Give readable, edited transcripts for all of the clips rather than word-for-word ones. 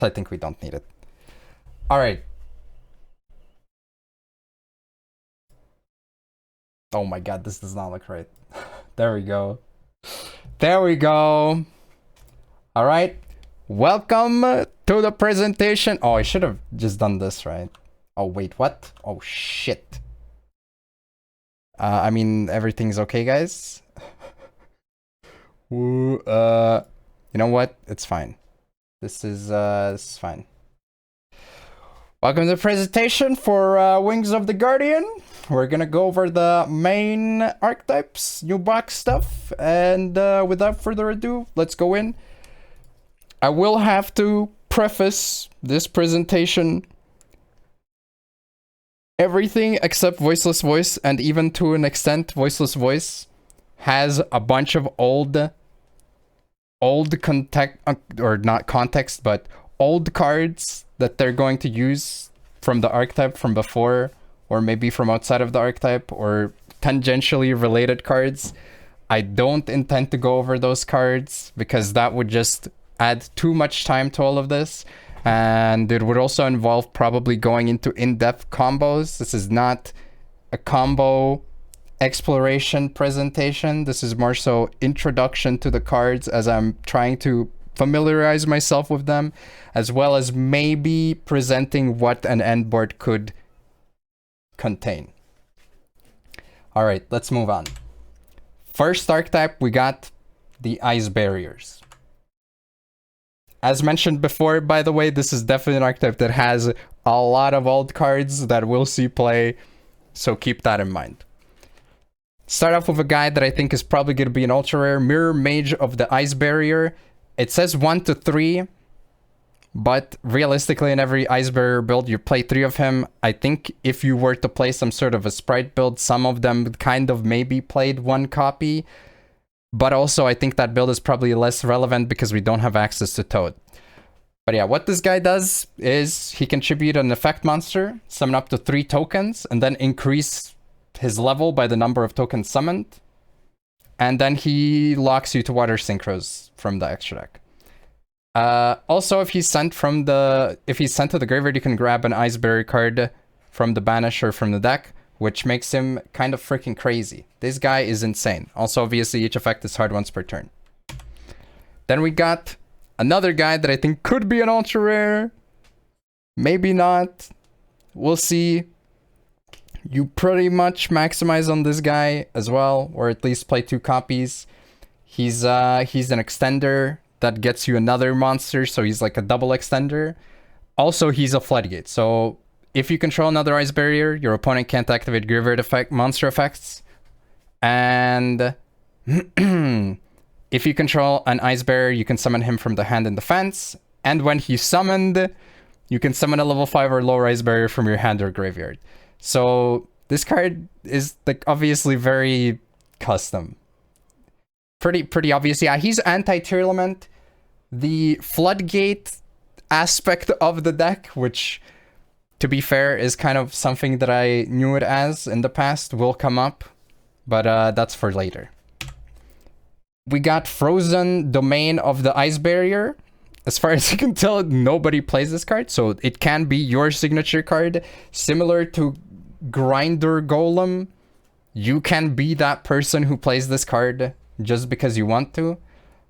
I think we don't need it. Alright. Oh my god, this does not look right. There we go. There we go. Alright. Welcome to the presentation. Oh, I should have just done this, right? Oh, wait, what? Oh, shit. I mean, everything's okay, guys? You know what? It's fine. This is fine. Welcome to the presentation for Wings of the Guardian. We're gonna go over the main archetypes, new box stuff, and without further ado, let's go in. I will have to preface this presentation. Everything except Voiceless Voice, and even to an extent, Voiceless Voice, has a bunch of old context, or not context, but old cards that they're going to use from the archetype from before, or maybe from outside of the archetype, or tangentially related cards. I don't intend to go over those cards because that would just add too much time to all of this, and it would also involve probably going into in-depth combos. This is not a combo exploration presentation. This is more so introduction to the cards as I'm trying to familiarize myself with them, as well as maybe presenting what an end board could contain. All right, let's move on. First archetype, we got the Ice Barriers. As mentioned before, by the way, this is definitely an archetype that has a lot of old cards that we'll see play, so keep that in mind. Start off with a guy that I think is probably going to be an ultra rare, Mirror Mage of the Ice Barrier. It says 1 to 3, but realistically in every Ice Barrier build you play 3 of him. I think if you were to play some sort of a sprite build, some of them kind of maybe played 1 copy, but also I think that build is probably less relevant because we don't have access to Toad. But yeah, what this guy does is he can tribute an effect monster, summon up to 3 tokens, and then increase his level by the number of tokens summoned. And then he locks you to water synchros from the extra deck. Also, if he's sent to the graveyard, you can grab an Ice Barrier card from the banish or from the deck, which makes him kind of freaking crazy. This guy is insane. Also, obviously, each effect is hard once per turn. Then we got another guy that I think could be an ultra rare. Maybe not. We'll see. You pretty much maximize on this guy as well, or at least play 2 copies. He's an extender that gets you another monster, so he's like a double extender. Also, he's a floodgate, so if you control another Ice Barrier, your opponent can't activate graveyard monster effects. And if you control an Ice Barrier, you can summon him from the hand in defense. And when he's summoned, you can summon a level 5 or lower Ice Barrier from your hand or graveyard. So this card is like obviously very custom. Pretty obvious. Yeah, he's anti-Tear Element. The floodgate aspect of the deck, which to be fair is kind of something that I knew it as in the past, will come up, but that's for later. We got Frozen Domain of the Ice Barrier. As far as you can tell, nobody plays this card, so it can be your signature card, similar to Grinder Golem. You can be that person who plays this card just because you want to.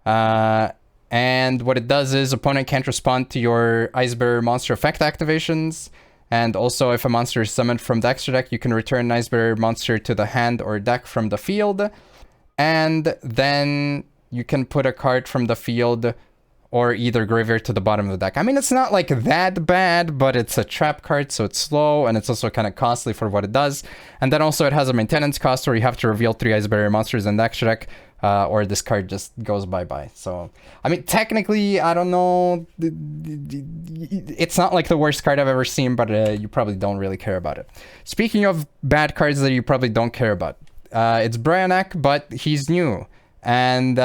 And what it does is opponent can't respond to your Ice Barrier monster effect activations. And also if a monster is summoned from the extra deck, you can return an Ice Barrier monster to the hand or deck from the field. And then you can put a card from the field or either graveyard to the bottom of the deck. I mean, it's not like that bad, but it's a trap card, so it's slow, and it's also kind of costly for what it does. And then also it has a maintenance cost where you have to reveal 3 Ice Barrier monsters in the extra deck, or this card just goes bye-bye. So, I mean, technically, I don't know, it's not like the worst card I've ever seen, but you probably don't really care about it. Speaking of bad cards that you probably don't care about, it's Bryanak, but he's new, and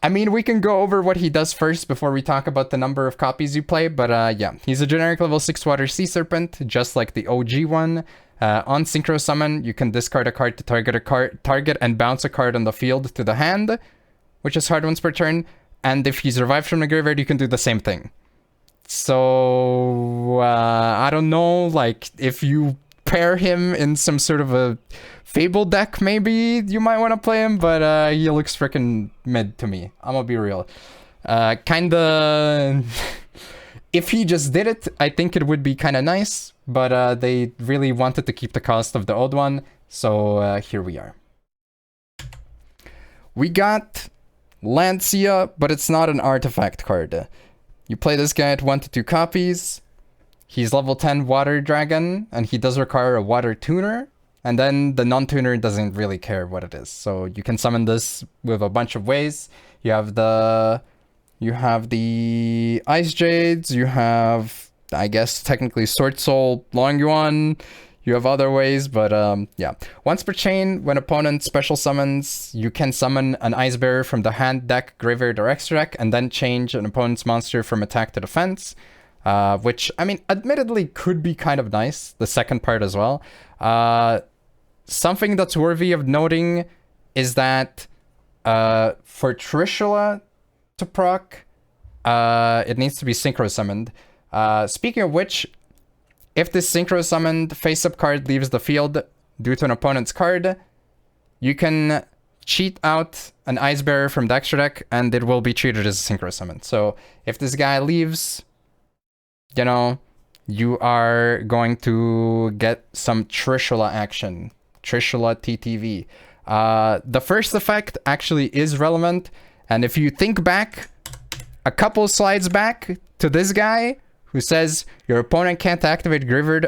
I mean, we can go over what he does first before we talk about the number of copies you play, but yeah, he's a generic level 6 water sea serpent, just like the OG one. On Synchro Summon, you can discard a card to target and bounce a card on the field to the hand, which is hard once per turn. And if he's revived from the graveyard, you can do the same thing. So, I don't know, like, if you pair him in some sort of a Fable deck, maybe you might want to play him, but he looks freaking mid to me. I'm gonna be real. Kinda... if he just did it, I think it would be kind of nice, but they really wanted to keep the cost of the old one, so here we are. We got Lancia, but it's not an artifact card. You play this guy at 1 to 2 copies. He's level 10 water dragon, and he does require a water tuner. And then the non-tuner doesn't really care what it is. So you can summon this with a bunch of ways. You have the Ice Jades, you have, I guess, technically Sword Soul, Long Yuan. You have other ways, but yeah. Once per chain, when opponent special summons, you can summon an Ice Bearer from the hand, deck, graveyard, or extra deck, and then change an opponent's monster from attack to defense. Which, I mean, admittedly could be kind of nice, the second part as well. Something that's worthy of noting is that for Trishula to proc, it needs to be synchro summoned. Speaking of which, if this synchro summoned face-up card leaves the field due to an opponent's card, you can cheat out an Ice Bearer from the extra deck, and it will be treated as a synchro summon. So if this guy leaves, you know, you are going to get some Trishula action. Trishula TTV. The first effect actually is relevant, and if you think back, a couple slides back to this guy, who says your opponent can't activate graveyard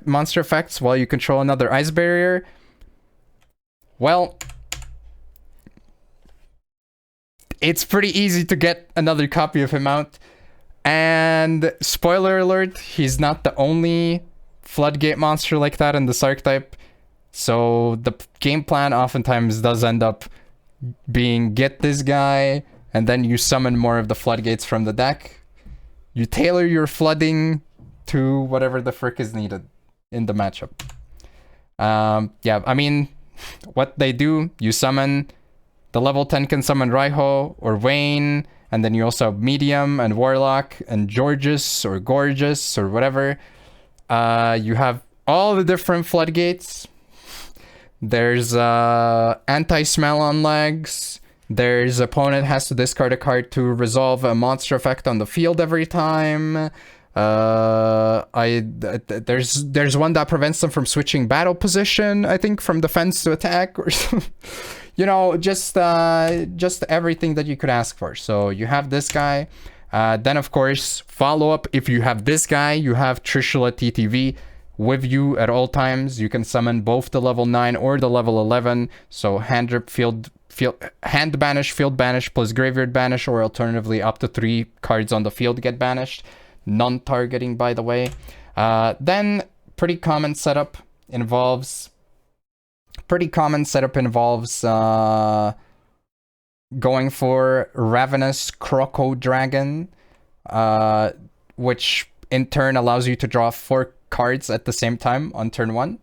monster effects while you control another Ice Barrier. Well, it's pretty easy to get another copy of him out. And spoiler alert, he's not the only floodgate monster like that in this archetype. So the game plan oftentimes does end up being get this guy, and then you summon more of the floodgates from the deck. You tailor your flooding to whatever the frick is needed in the matchup. Yeah, I mean, what they do, you summon, the level 10 can summon Raiho or Wayne, and then you also have Medium and Warlock and Georges or Gorgeous or whatever. You have all the different floodgates. There's anti-smell on legs. There's opponent has to discard a card to resolve a monster effect on the field every time. There's one that prevents them from switching battle position, I think, from defense to attack or something. You know, just everything that you could ask for. So you have this guy. Then of course, follow up. If you have this guy, you have Trishula TTV with you at all times. You can summon both the level 9 or the level 11. So hand drip, hand banish, field banish, plus graveyard banish, or alternatively up to 3 cards on the field get banished. Non-targeting, by the way. Then pretty common setup involves going for Ravenous Croco Dragon, which in turn allows you to draw 4 cards at the same time on turn 1,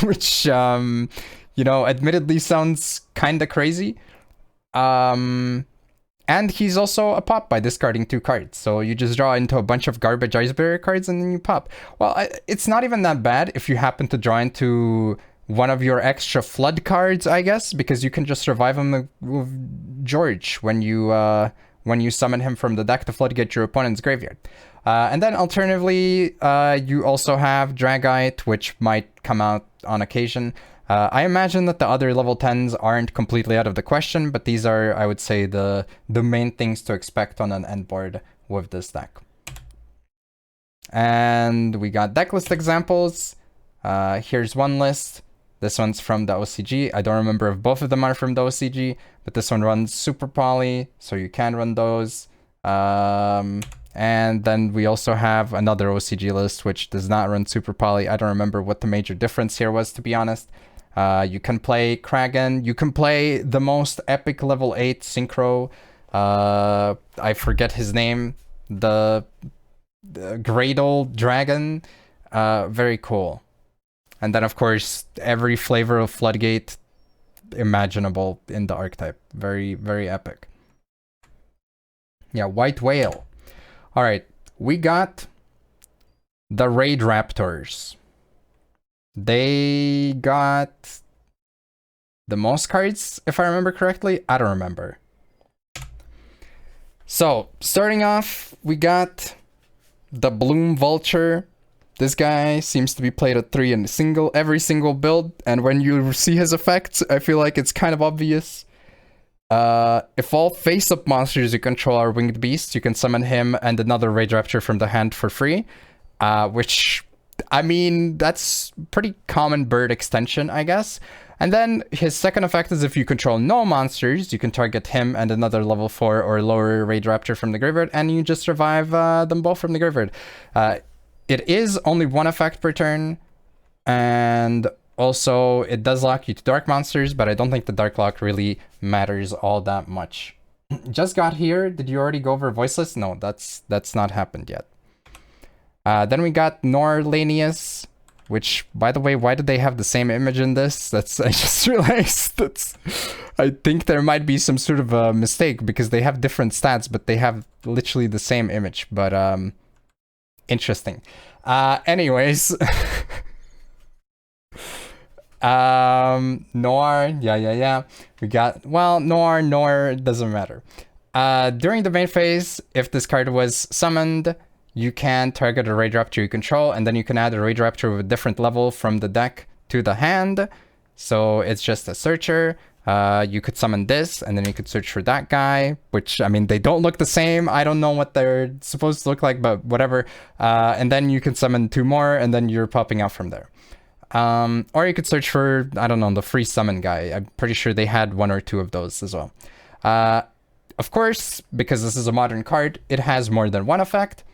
which you know, admittedly sounds kind of crazy. And he's also a pop by discarding 2 cards. So you just draw into a bunch of garbage Ice Barrier cards and then you pop. Well, it's not even that bad if you happen to draw into one of your extra flood cards, I guess, because you can just revive him with George when you summon him from the deck to floodgate your opponent's graveyard. And then alternatively, you also have Dragite, which might come out on occasion. I imagine that the other level 10s aren't completely out of the question, but these are, I would say, the main things to expect on an end board with this deck. And we got deck list examples. Here's one list. This one's from the OCG. I don't remember if both of them are from the OCG, but this one runs Super Poly, so you can run those. And then we also have another OCG list, which does not run Super Poly. I don't remember what the major difference here was, to be honest. You can play Kragan. You can play the most epic level 8 synchro. I forget his name. The Gradle Dragon. Very cool. And then, of course, every flavor of Floodgate imaginable in the archetype. Very, very epic. Yeah, white whale. All right, we got the Raid Raptors. They got the most cards, if I remember correctly. I don't remember. So, starting off, we got the Bloom Vulture. This guy seems to be played at 3 in every single build, and when you see his effects, I feel like it's kind of obvious. If all face-up monsters you control are winged beasts, you can summon him and another Raid Raptor from the hand for free. Which, I mean, that's pretty common bird extension, I guess. And then his second effect is if you control no monsters, you can target him and another level 4 or lower Raid Raptor from the graveyard, and you just revive them both from the graveyard. It is only one effect per turn, and also it does lock you to dark monsters, but I don't think the dark lock really matters all that much. Just got here. Did you already go over Voiceless? No, that's not happened yet. Then we got Norlanius, which, by the way, why did they have the same image in this? I just realized I think there might be some sort of a mistake because they have different stats, but they have literally the same image. But interesting. Anyways, Noir, yeah. We got, well, Noir doesn't matter. During the main phase, if this card was summoned, you can target a Raid Raptor you control, and then you can add a Raid Raptor with a different level from the deck to the hand. So it's just a searcher. You could summon this, and then you could search for that guy, which, I mean, they don't look the same. I don't know what they're supposed to look like, but whatever. And then you can summon 2 more, and then you're popping out from there. Or you could search for, I don't know, the free summon guy. I'm pretty sure they had 1 or 2 of those as well. Of course, because this is a modern card, it has more than 1 effect.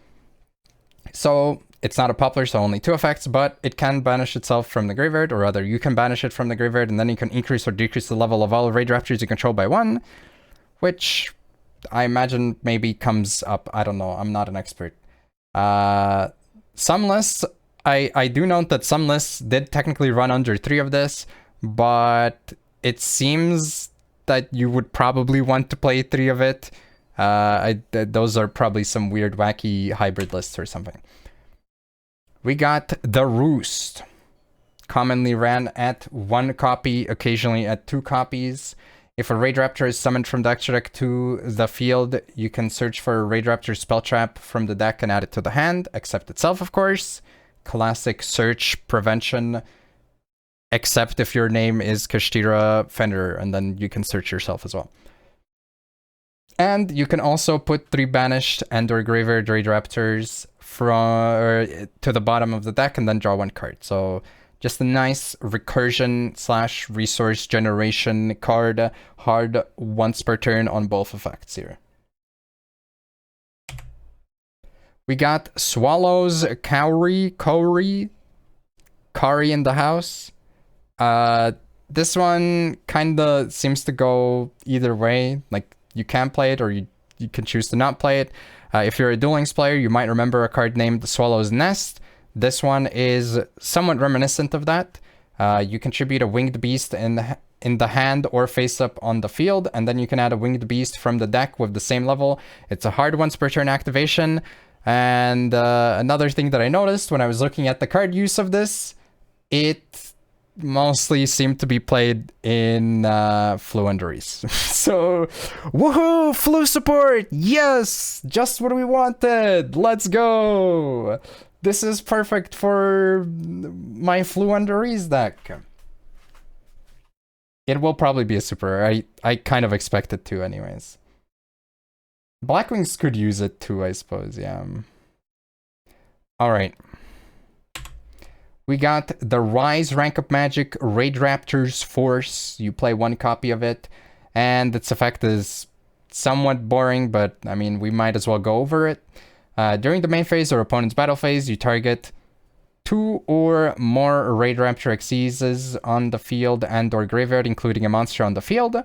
So it's not a popular, so only 2 effects, but it can banish itself from the graveyard, or rather you can banish it from the graveyard, and then you can increase or decrease the level of all Raid Raptors you control by 1, which I imagine maybe comes up. I don't know. I'm not an expert. Some lists, I do note that some lists did technically run under 3 of this, but it seems that you would probably want to play 3 of it. Those are probably some weird, wacky hybrid lists or something. We got the Roost. Commonly ran at 1 copy, occasionally at 2 copies. If a Raid Raptor is summoned from the extra deck to the field, you can search for a Raid Raptor spell trap from the deck and add it to the hand, except itself, of course. Classic search prevention, except if your name is Kashtira Fenrir, and then you can search yourself as well. And you can also put 3 banished and or graveyard Raid Raptors to the bottom of the deck and then draw 1 card. So just a nice recursion / resource generation card, hard once per turn on both effects here. We got Swallows, Kauri in the house. This one kinda seems to go either way. Like, you can play it or you can choose to not play it. If you're a Duel Links player, you might remember a card named the Swallow's Nest. This one is somewhat reminiscent of that. You contribute a winged beast in the hand or face up on the field, and then you can add a winged beast from the deck with the same level. It's a hard once per turn activation. And another thing that I noticed when I was looking at the card use of this, it mostly seemed to be played in Fluendaries. So, woohoo! Flu support! Yes! Just what we wanted! Let's go! This is perfect for my Fluendaries deck. It will probably be a super. I kind of expect it to anyways. Blackwings could use it too, I suppose, yeah. Alright. We got the Rise Rank Up Magic Raid Raptors Force. You play 1 copy of it, and its effect is somewhat boring, but I mean, we might as well go over it. During the main phase or opponent's battle phase, you target 2 or more Raid Raptor Xyzes on the field and or graveyard, including a monster on the field.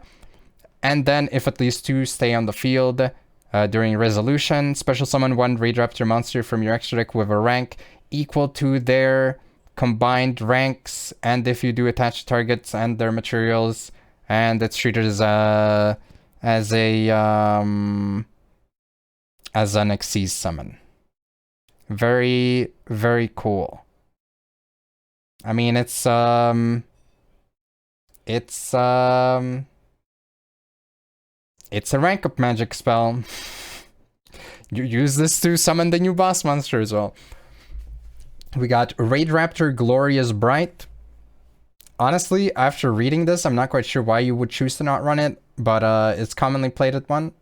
And then, if at least 2 stay on the field during resolution, special summon 1 Raid Raptor monster from your extra deck with a rank equal to their combined ranks, and if you do attach targets and their materials, and it's treated as a as an Xyz summon. Very, very cool. I mean, it's a rank up magic spell. You use this to summon the new boss monster as well. We got Raid Raptor Glorious Bright. Honestly, after reading this, I'm not quite sure why you would choose to not run it, but it's commonly played at one.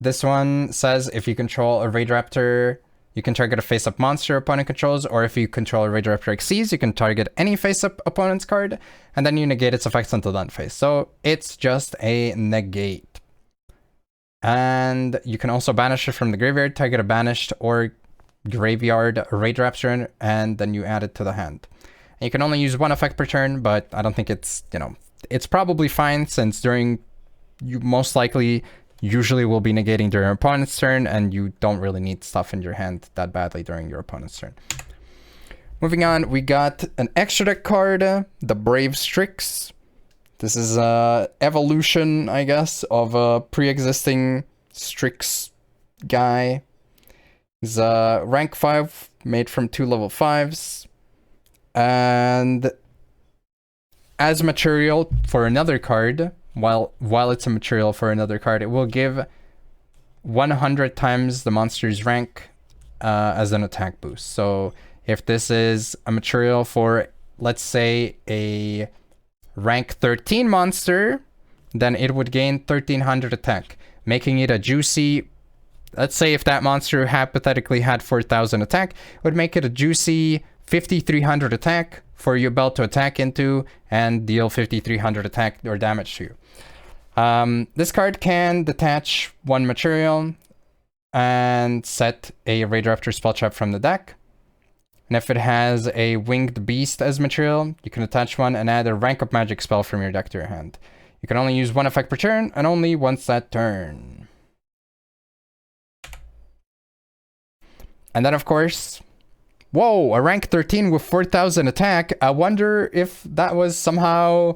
This one says if you control a Raid Raptor, you can target a face-up monster opponent controls, or if you control a Raid Raptor Xyz, you can target any face-up opponent's card, and then you negate its effects until end phase. So it's just a negate. And you can also banish it from the graveyard, target a banished or graveyard Raid Raptor, and then you add it to the hand. And you can only use one effect per turn, but I don't think it's, it's probably fine since you most likely usually will be negating during your opponent's turn, and you don't really need stuff in your hand that badly during your opponent's turn. Moving on, we got an extra deck card, the Brave Strix. This is a evolution, I guess, of a pre-existing Strix guy. He's a rank 5, made from 2 level 5s. And as material for another card, while it's a material for another card, it will give 100 times the monster's rank as an attack boost. So if this is a material for, let's say, a rank 13 monster, then it would gain 1300 attack, making it a juicy, let's say if that monster hypothetically had 4000 attack, it would make it a juicy 5300 attack for your belt to attack into and deal 5300 attack or damage to you. This card can detach one material and set a Raid Raptor spell trap from the deck. And if it has a Winged Beast as material, you can attach one and add a rank up magic spell from your deck to your hand. You can only use one effect per turn and only once that turn. And then of course, whoa, a rank 13 with 4000 attack. I wonder if that was somehow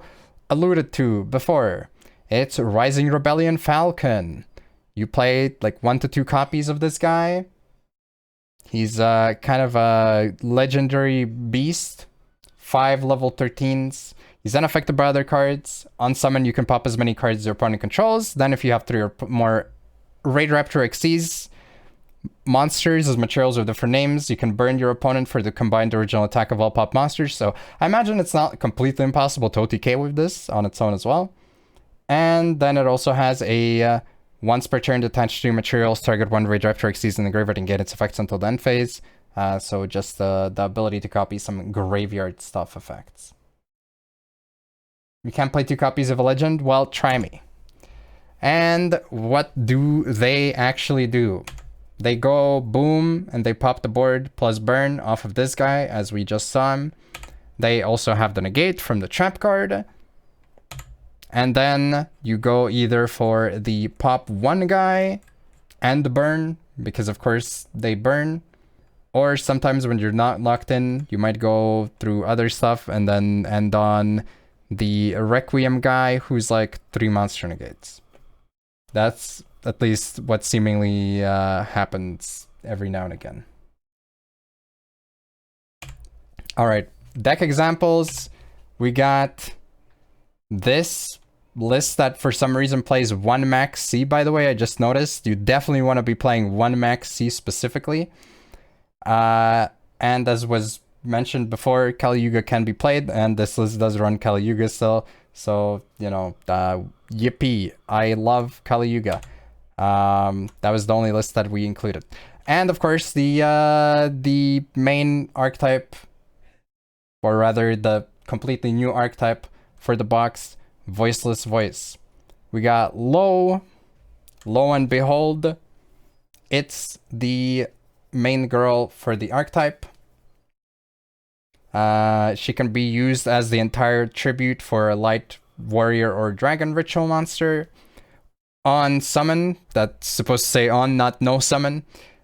alluded to before. It's Rising Rebellion Falcon. You play like 1 to 2 copies of this guy. He's kind of a legendary beast. 5 level 13s. He's unaffected by other cards. On summon, you can pop as many cards as your opponent controls. Then if you have 3 or more Raid Raptor Xyz monsters as materials with different names, you can burn your opponent for the combined original attack of all pop monsters. So I imagine it's not completely impossible to OTK with this on its own as well. And then it also has a once per turn detached 2 materials, target 1 Raid Raptor Xyz in the graveyard and get its effects until the end phase. So just the ability to copy some graveyard stuff effects. You can't play 2 copies of a legend? Well, try me. And what do they actually do? They go boom and they pop the board plus burn off of this guy as we just saw him. They also have the negate from the trap card. And then you go either for the pop 1 guy and the burn, because of course they burn. Or sometimes when you're not locked in, you might go through other stuff and then end on the Requiem guy who's like 3 monster negates. That's at least what seemingly happens every now and again. Alright, deck examples. We got this list that for some reason plays 1 max C, by the way. I just noticed. You definitely want to be playing 1 max C specifically. And as was mentioned before, Kali Yuga can be played, and this list does run Kali Yuga still. So, yippee. I love Kali Yuga. That was the only list that we included. And of course, the main archetype, or rather the completely new archetype for the box, Voiceless Voice. We got Lo and behold, it's the main girl for the archetype. She can be used as the entire tribute for a light warrior or dragon ritual monster. On summon, that's supposed to say on, not no summon,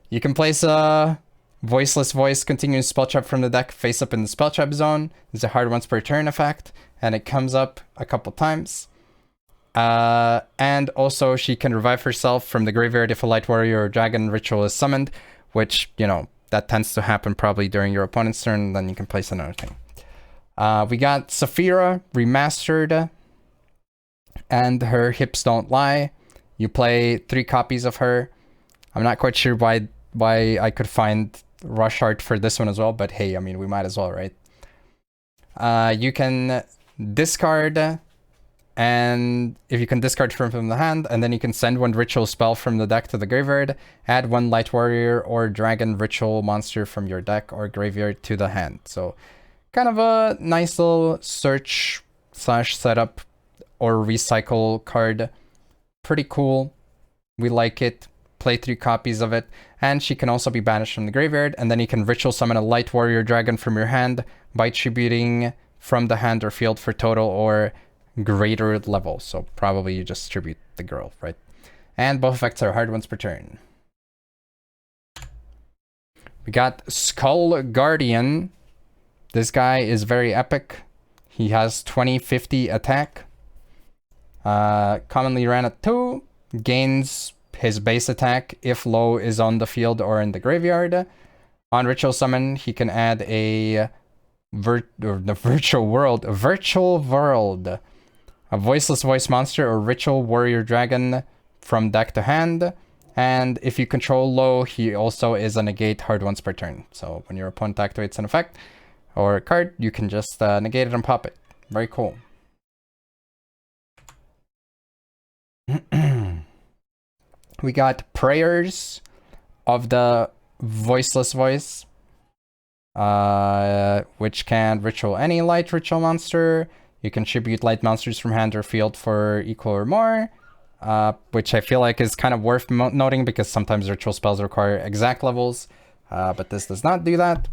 you can place a Voiceless Voice continuous spell trap from the deck face up in the spell trap zone. It's a hard once per turn effect, and it comes up a couple times. And also she can revive herself from the graveyard if a light warrior or dragon ritual is summoned, which, you know, that tends to happen probably during your opponent's turn. Then you can place another thing. We got Saphira remastered, and her hips don't lie. You play 3 copies of her. I'm not quite sure why I could find rush art for this one as well, but hey, I mean, we might as well, right? You can discard, and if you can discard from the hand, and then you can send 1 ritual spell from the deck to the graveyard, add 1 light warrior or dragon ritual monster from your deck or graveyard to the hand. So kind of a nice little search / setup or recycle card. Pretty cool. We like it. Play 3 copies of it. And she can also be banished from the graveyard, and then you can ritual summon a light warrior dragon from your hand by tributing from the hand or field for total or greater level. So probably you just tribute the girl, right? And both effects are hard once per turn. We got Skull Guardian. This guy is very epic. He has 20-50 attack. Commonly ran at 2. Gains his base attack if low is on the field or in the graveyard. On ritual summon, he can add a virtual world, a voiceless voice monster or ritual warrior dragon from deck to hand. And if you control low, he also is a negate hard once per turn. So when your opponent activates an effect or a card, you can just negate it and pop it. Very cool. We got Prayers of the Voiceless Voice, which can ritual any light ritual monster. You can tribute light monsters from hand or field for equal or more, which I feel like is kind of worth noting because sometimes ritual spells require exact levels, but this does not do that.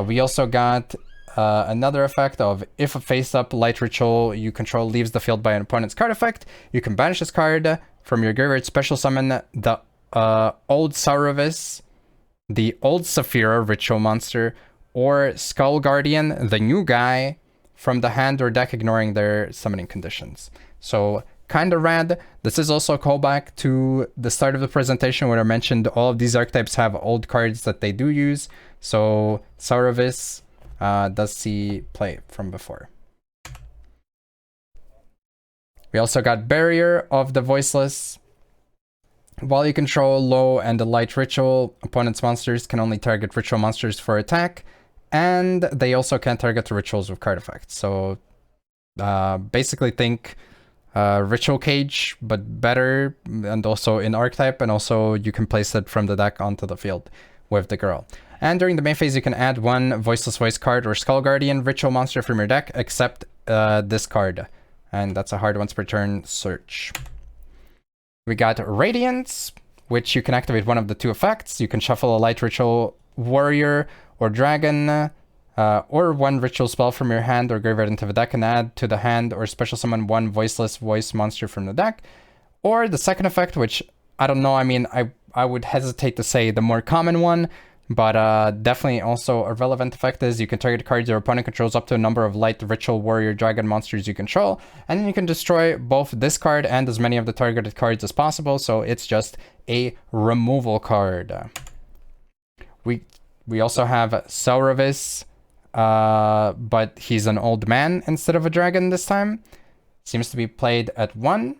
We also got another effect of if a face-up light ritual you control leaves the field by an opponent's card effect, you can banish this card from your graveyard, special summon the old Sauravis, the old Saphira ritual monster, or Skull Guardian, the new guy, from the hand or deck, ignoring their summoning conditions. So kind of rad. This is also a callback to the start of the presentation where I mentioned all of these archetypes have old cards that they do use. So Sauravis does see play from before. We also got Barrier of the Voiceless. While you control low and a light ritual, opponent's monsters can only target ritual monsters for attack, and they also can target the rituals with card effects. So basically think Ritual Cage, but better, and also in archetype, and also you can place it from the deck onto the field with the girl. And during the main phase, you can add 1 Voiceless Voice card or Skull Guardian ritual monster from your deck, except this card. And that's a hard once per turn search. We got Radiance, which you can activate 1 of the 2 effects. You can shuffle a light ritual warrior or dragon, or 1 ritual spell from your hand or graveyard into the deck and add to the hand or special summon 1 voiceless voice monster from the deck. Or the second effect, which I don't know, I mean, I would hesitate to say the more common one, but definitely also a relevant effect is you can target cards your opponent controls up to a number of light ritual warrior dragon monsters you control, and then you can destroy both this card and as many of the targeted cards as possible, so it's just a removal card. We also have Sauravis, but he's an old man instead of a dragon this time. Seems to be played at 1.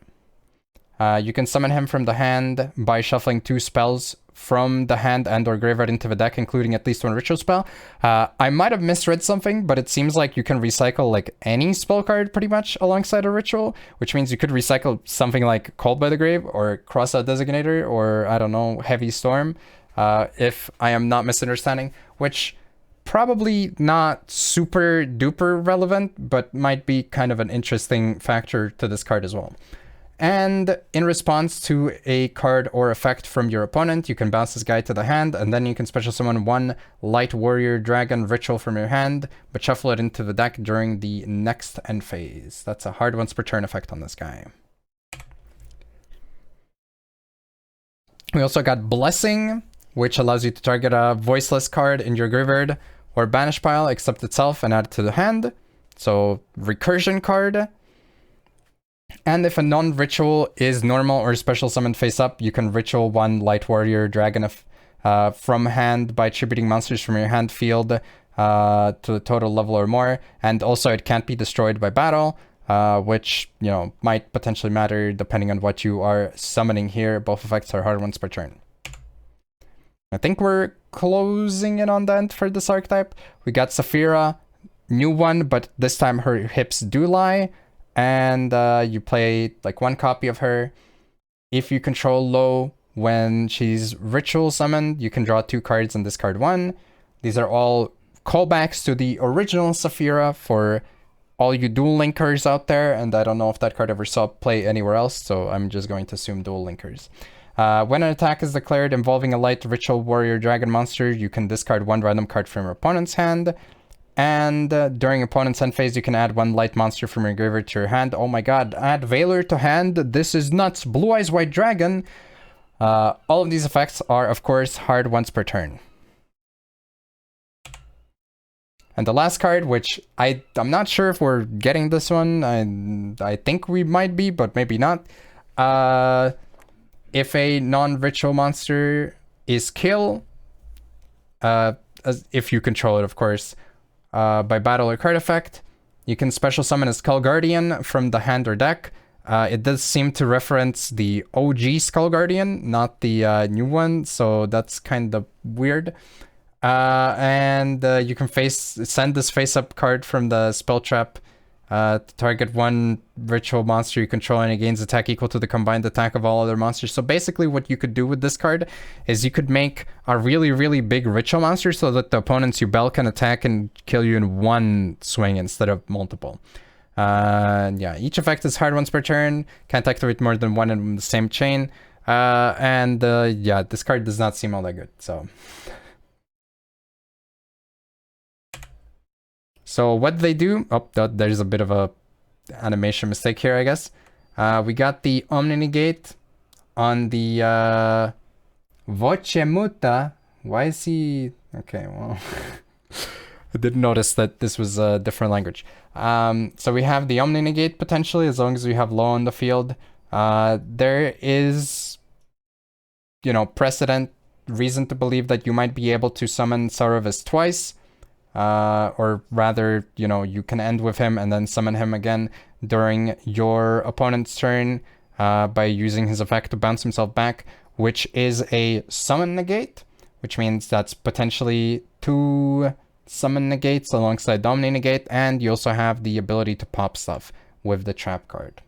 You can summon him from the hand by shuffling 2 spells from the hand and or graveyard into the deck, including at least 1 ritual spell. I might have misread something, but it seems like you can recycle like any spell card pretty much alongside a ritual, which means you could recycle something like Called by the Grave or Crossout Designator or, I don't know, Heavy Storm, if I am not misunderstanding, which probably not super duper relevant, but might be kind of an interesting factor to this card as well. And in response to a card or effect from your opponent, you can bounce this guy to the hand, and then you can special summon 1 Light Warrior Dragon ritual from your hand, but shuffle it into the deck during the next end phase. That's a hard once per turn effect on this guy. We also got Blessing, which allows you to target a voiceless card in your graveyard or banish pile, except itself, and add it to the hand. So, recursion card. And if a non-ritual is normal or special summon face up, you can ritual one Light Warrior Dragon from hand by attributing monsters from your hand field to the total level or more. And also it can't be destroyed by battle, which, you know, might potentially matter depending on what you are summoning here. Both effects are hard once per turn. I think we're closing in on the end for this archetype. We got Saphira, new one, but this time her hips do lie. And you play like one copy of her. If you control low when she's ritual summoned, you can draw 2 cards and discard 1. These are all callbacks to the original Saphira for all you dual linkers out there, and I don't know if that card ever saw play anywhere else, so I'm just going to assume dual linkers. When an attack is declared involving a light ritual warrior dragon monster, you can discard 1 random card from your opponent's hand. And during opponent's end phase, you can add 1 light monster from your graveyard to your hand. Oh my god, add Valor to hand. This is nuts. Blue Eyes White Dragon. All of these effects are, of course, hard once per turn. And the last card, which I'm not sure if we're getting this one. I think we might be, but maybe not. If a non-ritual monster is kill, if you control it, of course, by battle or card effect, you can special summon a Skull Guardian from the hand or deck. It does seem to reference the OG Skull Guardian, not the new one, so that's kind of weird. And you can send this face-up card from the spell trap to target 1 ritual monster you control, and it gains attack equal to the combined attack of all other monsters. So basically what you could do with this card is you could make a really, really big ritual monster so that the opponents you bell can attack and kill you in 1 swing instead of multiple. Yeah, each effect is hard once per turn, can't activate more than 1 in the same chain. Yeah, this card does not seem all that good, so... So what they do, oh, there's a bit of a animation mistake here, I guess. We got the Omni Negate on the Voce Muta. Why is he... Okay, well, I didn't notice that this was a different language. So we have the Omni Negate potentially, as long as we have low on the field. There is, you know, precedent, reason to believe that you might be able to summon Sauravis twice. Or rather, you know, you can end with him and then summon him again during your opponent's turn by using his effect to bounce himself back, which is a summon negate, which means that's potentially 2 summon negates alongside Omni Negate, and you also have the ability to pop stuff with the trap card.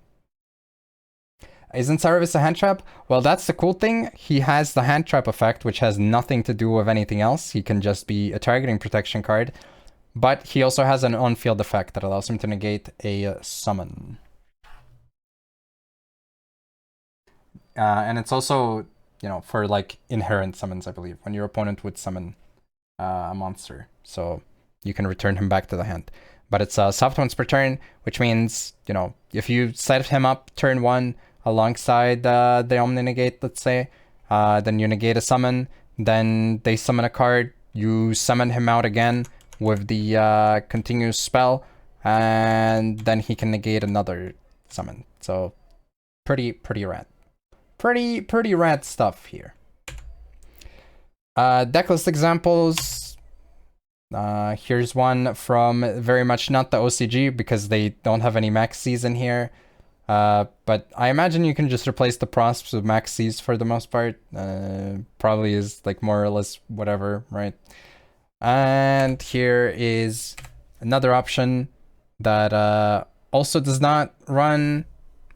Isn't Sauravis a hand trap? Well, that's the cool thing. He has the hand trap effect, which has nothing to do with anything else. He can just be a targeting protection card. But he also has an on-field effect that allows him to negate a summon. And it's also, you know, for like inherent summons, I believe, when your opponent would summon a monster. So you can return him back to the hand. But it's soft once per turn, which means, you know, if you set him up turn 1, alongside the Omni Negate, let's say, then you negate a summon, then they summon a card, you summon him out again with the continuous spell, and then he can negate another summon. So pretty rad. Pretty rad stuff here. Decklist examples. Here's one from very much not the OCG because they don't have any maxis in here. But I imagine you can just replace the prosps with maxis for the most part. Probably is like more or less whatever, right? And here is another option that also does not run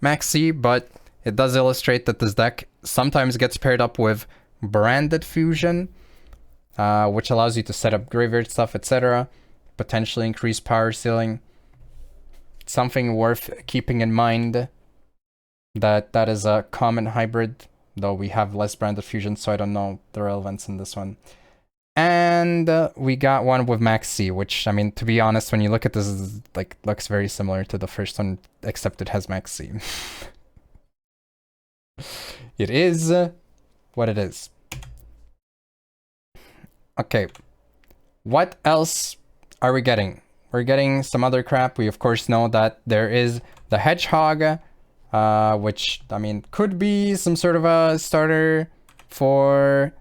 maxi, but it does illustrate that this deck sometimes gets paired up with Branded Fusion, which allows you to set up graveyard stuff, etc. Potentially increase power ceiling. Something worth keeping in mind that is a common hybrid, though we have less Branded Fusion, so I don't know the relevance in this one. And we got one with Max C, which, I mean, to be honest, when you look at this, is, like, looks very similar to the first one, except it has Max C. It is what it is. Okay, what else are we getting? We're getting some other crap. We, of course, know that there is the Hedgehog which, I mean, could be some sort of a starter for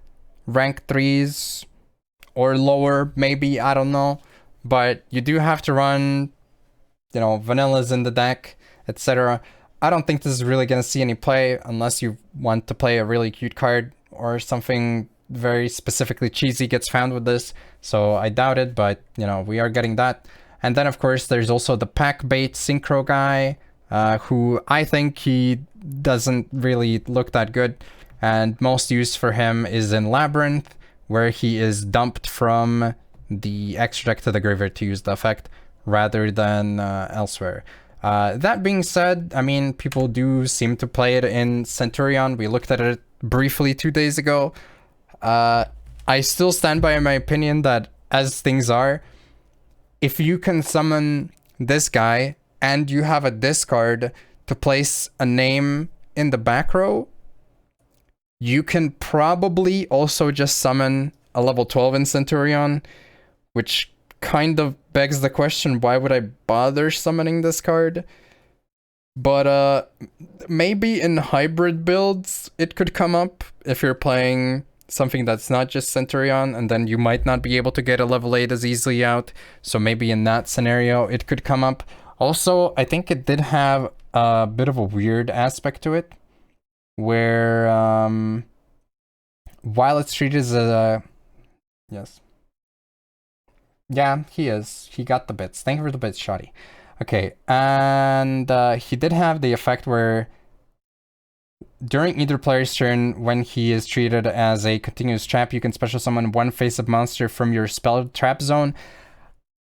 rank 3s or lower, maybe, I don't know. But you do have to run, you know, vanillas in the deck, etc. I don't think this is really going to see any play unless you want to play a really cute card or something very specifically cheesy gets found with this. So I doubt it, but, you know, we are getting that. And then, of course, there's also the pack bait synchro guy, who I think he doesn't really look that good. And most use for him is in Labyrinth, where he is dumped from the extra deck to the graveyard to use the effect rather than elsewhere. That being said, I mean, people do seem to play it in Centurion. We looked at it briefly 2 days ago. I still stand by my opinion that as things are, if you can summon this guy and you have a discard to place a name in the back row, you can probably also just summon a level 12 in Centurion, which kind of begs the question, why would I bother summoning this card? But maybe in hybrid builds it could come up if you're playing something that's not just Centurion, and then you might not be able to get a level 8 as easily out. So maybe in that scenario it could come up. Also, I think it did have a bit of a weird aspect to it, where while it's treated as a... Yes. Yeah, he is. He got the bits. Thank you for the bits, Shoddy. Okay, and he did have the effect where during either player's turn, when he is treated as a continuous trap, you can special summon one face-up monster from your spell trap zone.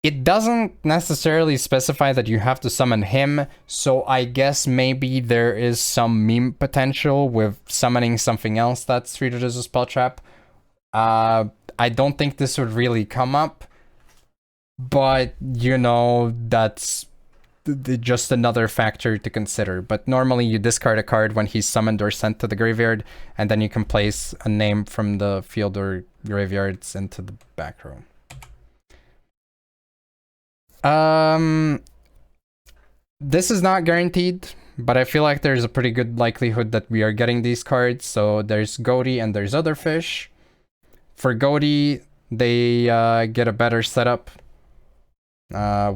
It doesn't necessarily specify that you have to summon him, so I guess maybe there is some meme potential with summoning something else that's treated as a spell trap. I don't think this would really come up, but, you know, that's just another factor to consider. But normally you discard a card when he's summoned or sent to the graveyard, and then you can place a name from the field or graveyards into the back row. This is not guaranteed, but I feel like there's a pretty good likelihood that we are getting these cards. So there's Goaty and there's other fish. For Goaty, they get a better setup,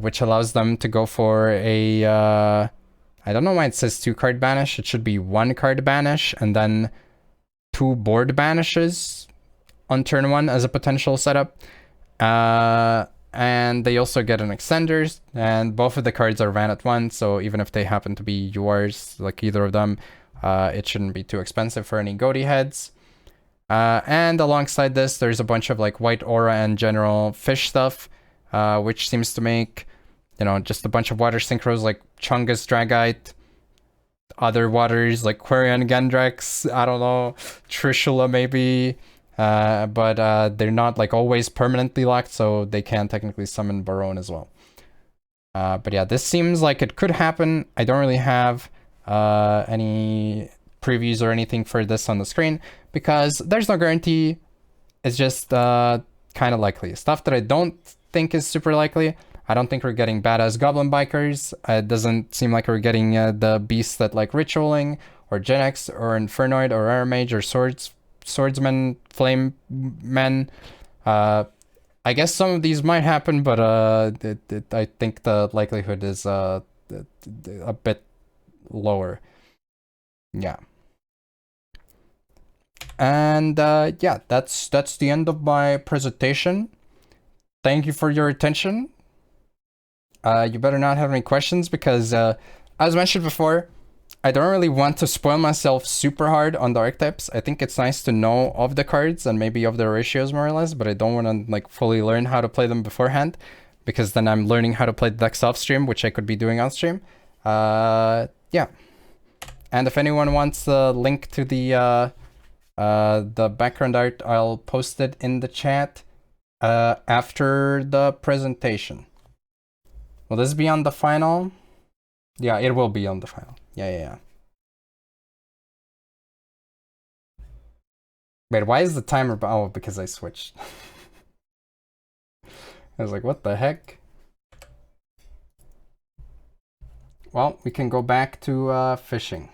which allows them to go for a... I don't know why it says 2 card banish. It should be 1 card banish and then 2 board banishes on turn 1 as a potential setup. And they also get an extenders, and both of the cards are ran at once, so even if they happen to be yours, like either of them, it shouldn't be too expensive for any Goaty heads. And alongside this, there's a bunch of like white aura and general fish stuff, which seems to make, you know, just a bunch of water synchros like Chungus Dragite, other waters like Quarian Gendrex, I don't know, Trishula maybe, but they're not like always permanently locked, so they can technically summon Barone as well. But yeah, this seems like it could happen. I don't really have any previews or anything for this on the screen because there's no guarantee. It's just kind of likely. Stuff that I don't think is super likely. I don't think we're getting badass Goblin Bikers. It doesn't seem like we're getting the beasts that like Ritualing or Gen X or Infernoid or Air Mage or Swordsman, Flame Men. I guess some of these might happen, but I think the likelihood is a bit lower. Yeah. And yeah, that's the end of my presentation. Thank you for your attention. You better not have any questions because, as mentioned before, I don't really want to spoil myself super hard on the archetypes. I think it's nice to know of the cards and maybe of their ratios more or less, but I don't want to like fully learn how to play them beforehand because then I'm learning how to play the decks off stream, which I could be doing on stream. Yeah. And if anyone wants a link to the background art, I'll post it in the chat after the presentation. Will this be on the final? Yeah, it will be on the final. Yeah. Wait, why is the timer... Oh, because I switched. I was like, what the heck? well, we can go back to fishing.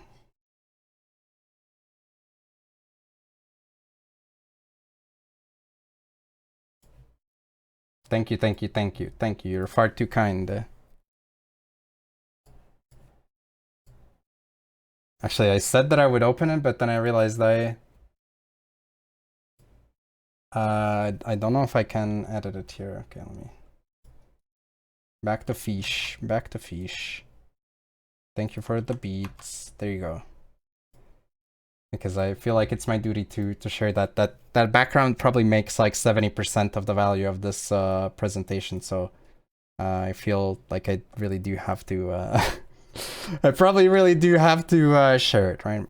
Thank you, thank you, thank you, thank you. You're far too kind. Actually, I said that I would open it, but then I realized I don't know if I can edit it here. Okay, let me. Back to fish. Back to fish. Thank you for the beats. There you go. Because I feel like it's my duty to share that. That background probably makes like 70% of the value of this presentation. So I feel like I really do have to. I probably really do have to share it, right?